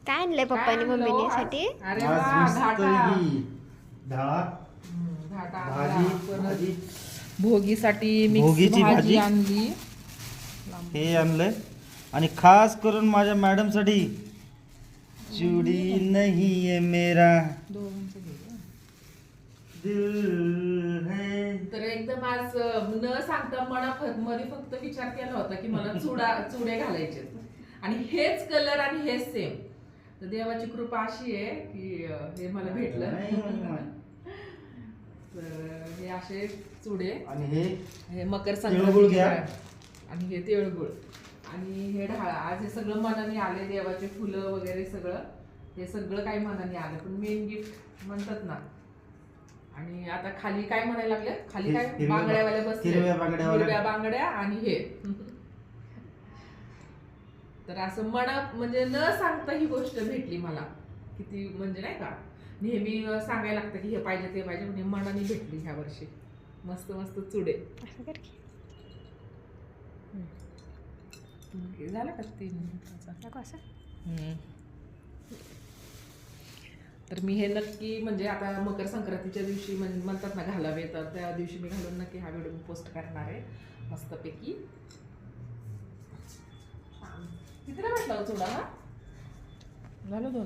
काय आणलंय पप्पानी मम्मीने साठी? अरे आज वा, मस्त घाटा. पैकी डाळ, घाटा भाजी आणला. भाजी भोगीसाठी मिक्स भोगीची भाजी भाजी. आणली. हे आणलंय आणि खास करून माझ्या मॅडम साठी चुडी नहीं है मेरा दोघांचं घे. दिल है. तर एकदम आज न सांगता मध्ये फक्त विचार केला होता की मला चुडे घालायचे आणि हेच कलर आणि हेच सेम. तर देवाची कृपा अशी आहे की हे मला भेटलं. तर हे असे चुडे आणि हे मकर तिळगुळ संक्रांती घ्या. आणि हे तिळगुळ आणि हे ढाळा. आज हे सगळं मनाने आले, देवाचे फुलं वगैरे सगळं हे सगळं काही मनाने आलं, पण मेन गिफ्ट म्हणतात ना. आणि आता खाली काय म्हणायला लागले, खाली काय हिरव्या बांगड्यावाल्या बसले, हिरव्या बांगड्या आणि हे. तर असं म्हणजे न सांगता ही गोष्ट भेटली मला. किती म्हणजे नाही का, नेहमी सांगायला लागतं की हे पाहिजे ते पाहिजे, म्हणजे मनाने भेटली ह्या वर्षी. मस्त मस्त चुडे. झालं का 3 मिनिटाचा? तर मी हे नक्की म्हणजे आता मकर संक्रांतीच्या दिवशी म्हणतात ना घालावे, तर त्या दिवशी मी घालून नक्की हा व्हिडिओ पोस्ट करणार आहे मस्तपैकी. कितीला भेटला चुडा हा? झालं 2